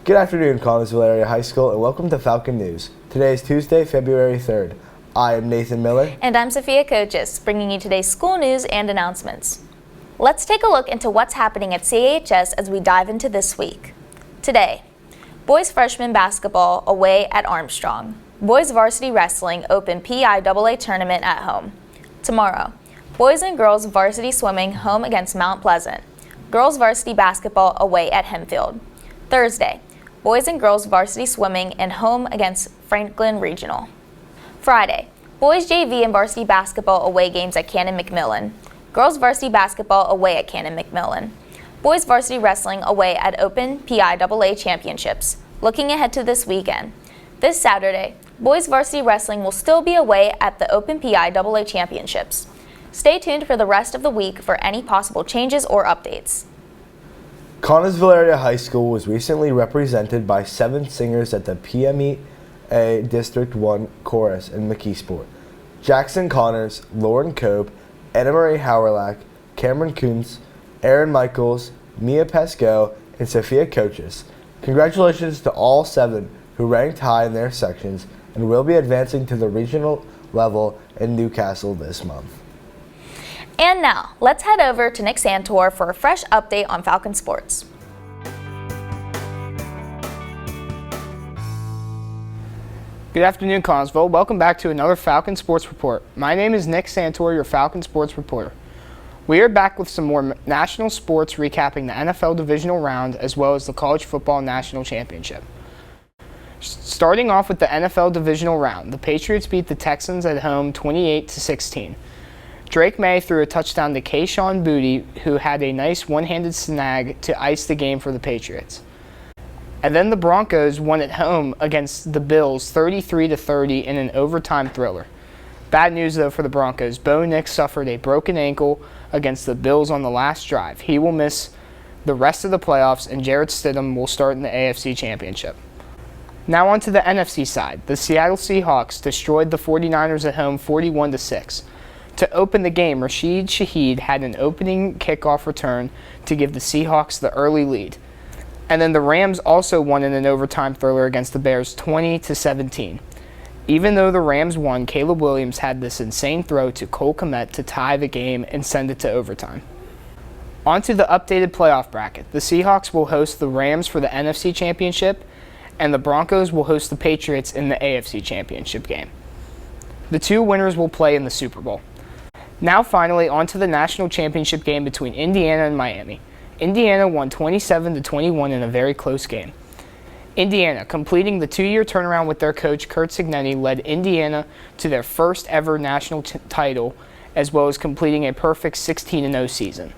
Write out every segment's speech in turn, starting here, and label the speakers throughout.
Speaker 1: Good afternoon, Collinsville Area High School, and welcome to Falcon News. Today is Tuesday, February 3rd. I am Nathan Miller.
Speaker 2: And I'm Sophia CAHS, bringing you today's school news and announcements. Let's take a look into what's happening at CAHS as we dive into this week. Today, boys freshman basketball away at Armstrong. Boys varsity wrestling open PIAA tournament at home. Tomorrow, boys and girls varsity swimming home against Mount Pleasant. Girls varsity basketball away at Hempfield. Thursday, boys and girls varsity swimming and home against Franklin Regional. Friday, boys JV and varsity basketball away games at Cannon McMillan. Girls varsity basketball away at Cannon McMillan. Boys varsity wrestling away at Open PIAA Championships. Looking ahead to this weekend. This Saturday, boys varsity wrestling will still be away at the Open PIAA Championships. Stay tuned for the rest of the week for any possible changes or updates.
Speaker 1: Collinsville Area High School was recently represented by 7 singers at the PMEA District 1 Chorus in McKeesport. Jackson Connors, Lauren Cope, Anna Marie Howerlack, Cameron Kuntz, Aaron Michaels, Mia Pesco, and Sophia CAHS. Congratulations to all 7 who ranked high in their sections and will be advancing to the regional level in Newcastle this month.
Speaker 2: And now, let's head over to Nick Santor for a fresh update on Falcon sports.
Speaker 3: Good afternoon, Collinsville. Welcome back to another Falcon Sports Report. My name is Nick Santor, your Falcon Sports Reporter. We are back with some more national sports recapping the NFL Divisional Round as well as the College Football National Championship. Starting off with the NFL Divisional Round, the Patriots beat the Texans at home 28-16. Drake May threw a touchdown to Kayshon Boutte, who had a nice one-handed snag to ice the game for the Patriots. And then the Broncos won at home against the Bills 33-30 in an overtime thriller. Bad news though for the Broncos. Bo Nix suffered a broken ankle against the Bills on the last drive. He will miss the rest of the playoffs, and Jarrett Stidham will start in the AFC Championship. Now on to the NFC side. The Seattle Seahawks destroyed the 49ers at home 41-6. To open the game, Rashid Shaheed had an opening kickoff return to give the Seahawks the early lead. And then the Rams also won in an overtime thriller against the Bears 20-17. Even though the Rams won, Caleb Williams had this insane throw to Cole Kmet to tie the game and send it to overtime. On to the updated playoff bracket. The Seahawks will host the Rams for the NFC Championship, and the Broncos will host the Patriots in the AFC Championship game. The 2 winners will play in the Super Bowl. Now finally, on to the national championship game between Indiana and Miami. Indiana won 27-21 in a very close game. Indiana, completing the 2-year turnaround with their coach Curt Cignetti, led Indiana to their first ever national title, as well as completing a perfect 16-0 season.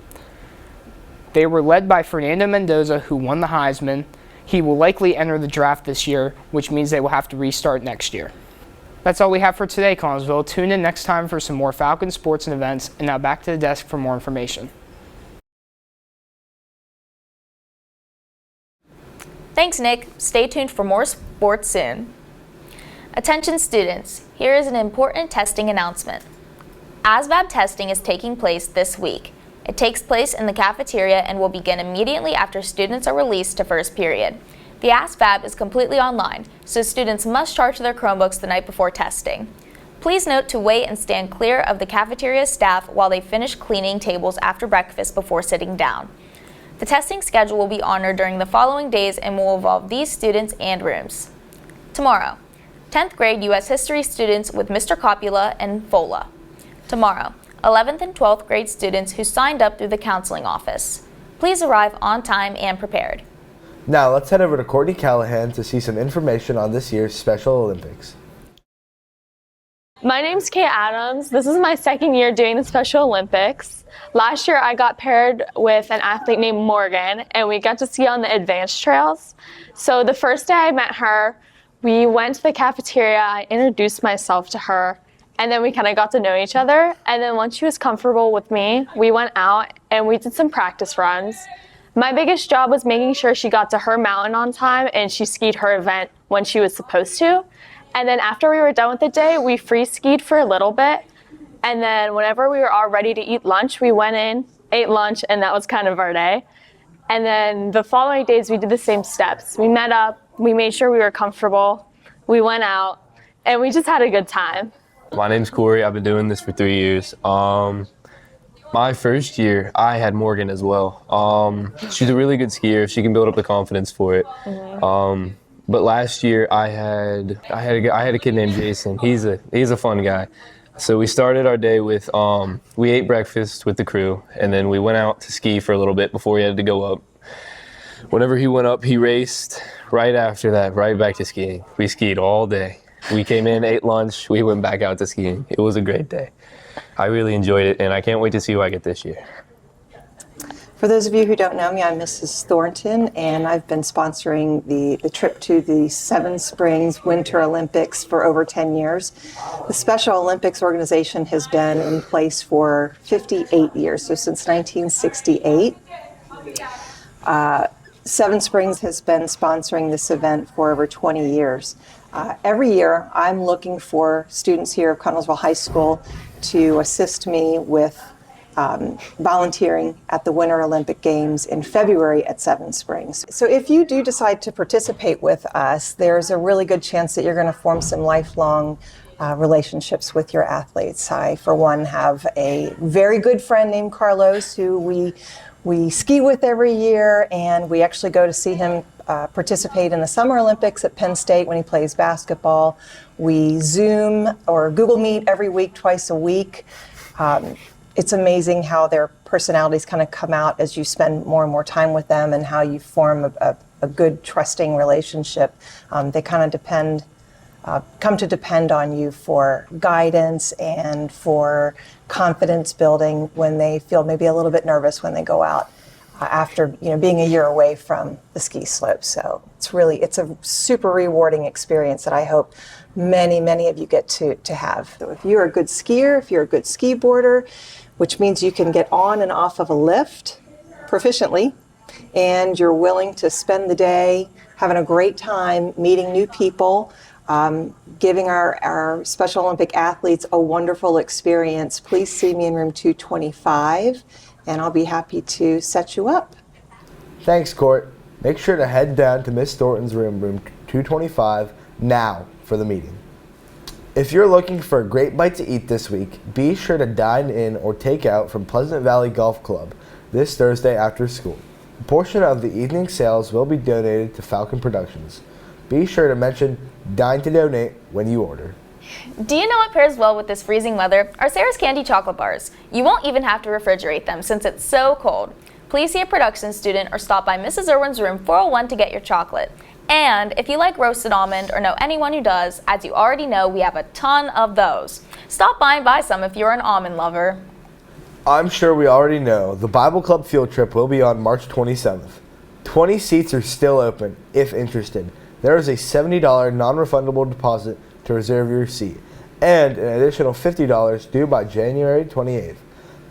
Speaker 3: They were led by Fernando Mendoza, who won the Heisman. He will likely enter the draft this year, which means they will have to restart next year. That's all we have for today, Collinsville. Tune in next time for some more Falcon sports and events. And now back to the desk for more information.
Speaker 2: Thanks, Nick. Stay tuned for more sports soon. Attention students, here is an important testing announcement. ASVAB testing is taking place this week. It takes place in the cafeteria and will begin immediately after students are released to first period. The ASVAB is completely online, so students must charge their Chromebooks the night before testing. Please note to wait and stand clear of the cafeteria staff while they finish cleaning tables after breakfast before sitting down. The testing schedule will be honored during the following days and will involve these students and rooms. Tomorrow, 10th grade U.S. History students with Mr. Coppola and Fola. Tomorrow, 11th and 12th grade students who signed up through the counseling office. Please arrive on time and prepared.
Speaker 1: Now let's head over to Courtney Callahan to see some information on this year's Special Olympics.
Speaker 4: My name's Kate Adams. This is my second year doing the Special Olympics. Last year I got paired with an athlete named Morgan, and we got to ski on the advanced trails. So the first day I met her, we went to the cafeteria, I introduced myself to her, and then we kind of got to know each other. And then once she was comfortable with me, we went out and we did some practice runs. My biggest job was making sure she got to her mountain on time and she skied her event when she was supposed to. And then after we were done with the day, we free skied for a little bit. And then whenever we were all ready to eat lunch, we went in, ate lunch, and that was kind of our day. And then the following days, we did the same steps. We met up, we made sure we were comfortable, we went out, and we just had a good time.
Speaker 5: My name's Corey. I've been doing this for 3 years. My first year, I had Morgan as well. She's a really good skier. She can build up the confidence for it. But last year, I had a kid named Jason. He's a fun guy. So we started our day with, we ate breakfast with the crew, and then we went out to ski for a little bit before he had to go up. Whenever he went up, he raced. Right after that, right back to skiing. We skied all day. We came in, ate lunch, we went back out to skiing. It was a great day. I really enjoyed it, and I can't wait to see who I get this year.
Speaker 6: For those of you who don't know me, I'm Mrs. Thornton, and I've been sponsoring the trip to the Seven Springs Winter Olympics for over 10 years. The Special Olympics organization has been in place for 58 years, so since 1968. Seven Springs has been sponsoring this event for over 20 years. Every year, I'm looking for students here of Connellsville High School to assist me with volunteering at the Winter Olympic Games in February at Seven Springs. So if you do decide to participate with us, there's a really good chance that you're going to form some lifelong relationships with your athletes. I, for one, have a very good friend named Carlos who we ski with every year, and we actually go to see him participate in the Summer Olympics at Penn State when he plays basketball. We Zoom or Google Meet every week, twice a week. It's amazing how their personalities kind of come out as you spend more and more time with them, and how you form a good, trusting relationship. They kind of come to depend on you for guidance and for confidence building when they feel maybe a little bit nervous when they go out after being a year away from the ski slope. So it's a super rewarding experience that I hope many of you get to have. So if you're a good skier, if you're a good ski boarder, which means you can get on and off of a lift proficiently, and you're willing to spend the day having a great time meeting new people, giving our Special Olympic athletes a wonderful experience, please see me in room 225, and I'll be happy to set you up.
Speaker 1: Thanks, Court. Make sure to head down to Miss Thornton's room 225, now for the meeting. If you're looking for a great bite to eat this week, be sure to dine in or take out from Pleasant Valley Golf Club this Thursday after school. A portion of the evening sales will be donated to Falcon Productions. Be sure to mention Dine to Donate when you order.
Speaker 2: Do you know what pairs well with this freezing weather? Our Sarah's Candy chocolate bars. You won't even have to refrigerate them since it's so cold. Please see a production student or stop by Mrs. Irwin's room 401 to get your chocolate. And if you like roasted almond or know anyone who does, as you already know, we have a ton of those. Stop by and buy some if you're an almond lover.
Speaker 1: I'm sure we already know the Bible Club field trip will be on March 27th. 20 seats are still open if interested. There is a $70 non-refundable deposit to reserve your seat, and an additional $50 due by January 28th.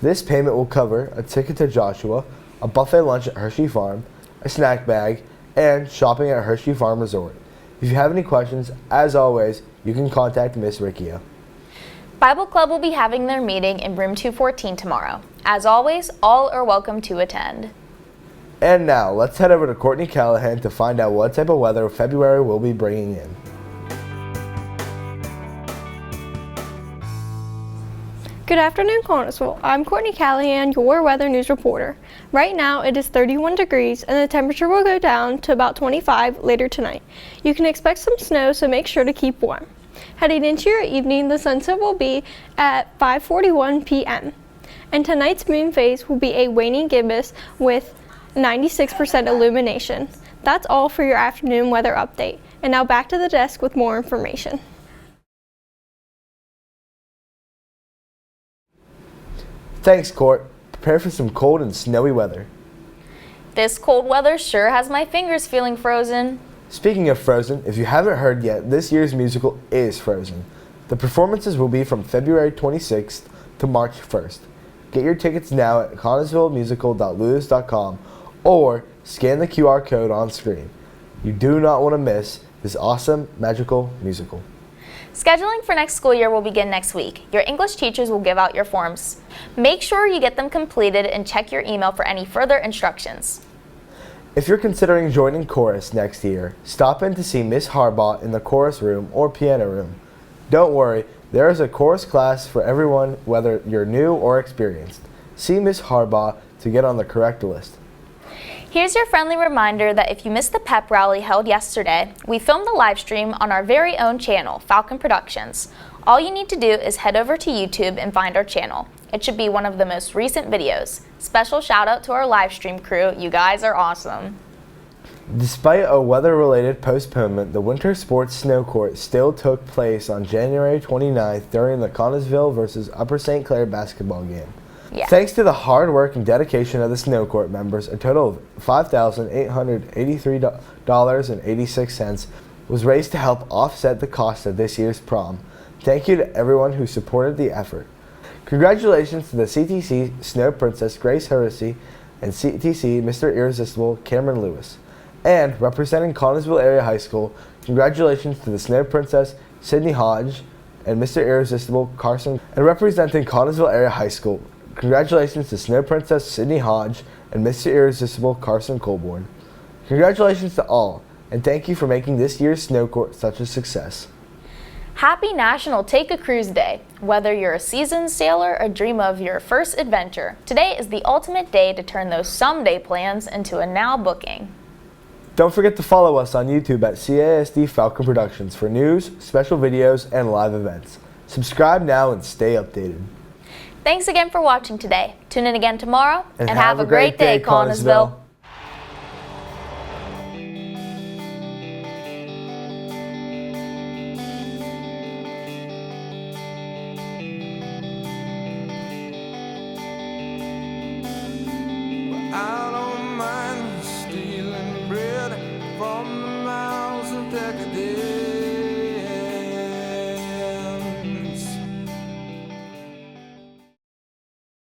Speaker 1: This payment will cover a ticket to Joshua, a buffet lunch at Hershey Farm, a snack bag, and shopping at Hershey Farm Resort. If you have any questions, as always, you can contact Miss Riccio.
Speaker 2: Bible Club will be having their meeting in room 214 tomorrow. As always, all are welcome to attend.
Speaker 1: And now, let's head over to Courtney Callahan to find out what type of weather February will be bringing in.
Speaker 7: Good afternoon, Connellsville. I'm Courtney Callahan, your weather news reporter. Right now it is 31 degrees and the temperature will go down to about 25 later tonight. You can expect some snow, so make sure to keep warm. Heading into your evening, the sunset will be at 5:41 p.m. And tonight's moon phase will be a waning gibbous with 96% illumination. That's all for your afternoon weather update. And now back to the desk with more information.
Speaker 1: Thanks, Court. Prepare for some cold and snowy weather.
Speaker 2: This cold weather sure has my fingers feeling frozen.
Speaker 1: Speaking of Frozen, if you haven't heard yet, this year's musical is Frozen. The performances will be from February 26th to March 1st. Get your tickets now at ConnellsvilleMusical.lewis.com or scan the QR code on screen. You do not want to miss this awesome, magical musical.
Speaker 2: Scheduling for next school year will begin next week. Your English teachers will give out your forms. Make sure you get them completed and check your email for any further instructions.
Speaker 1: If you're considering joining chorus next year, stop in to see Miss Harbaugh in the chorus room or piano room. Don't worry, there is a chorus class for everyone, whether you're new or experienced. See Miss Harbaugh to get on the correct list.
Speaker 2: Here's your friendly reminder that if you missed the pep rally held yesterday, we filmed the live stream on our very own channel, Falcon Productions. All you need to do is head over to YouTube and find our channel. It should be one of the most recent videos. Special shout out to our live stream crew. You guys are awesome.
Speaker 1: Despite a weather-related postponement, the winter sports snow court still took place on January 29th during the Connellsville versus Upper St. Clair basketball game.
Speaker 2: Yeah.
Speaker 1: Thanks to the hard work and dedication of the snow court members, a total of $5,883.86 was raised to help offset the cost of this year's prom. Thank you to everyone who supported the effort. Congratulations to the CTC Snow Princess Grace Hersey and CTC Mr. Irresistible Cameron Lewis. And representing Connellsville Area High School, congratulations to the Snow Princess Sydney Hodge and Mr. Irresistible Carson. And representing Connellsville Area High School, congratulations to Snow Princess Sydney Hodge and Mr. Irresistible Carson Colborn. Congratulations to all, and thank you for making this year's snow court such a success.
Speaker 2: Happy National Take a Cruise Day. Whether you're a seasoned sailor or dream of your first adventure, today is the ultimate day to turn those someday plans into a now booking.
Speaker 1: Don't forget to follow us on YouTube at CASD Falcon Productions for news, special videos, and live events. Subscribe now and stay updated.
Speaker 2: Thanks again for watching today. Tune in again tomorrow and have a great day, Connellsville.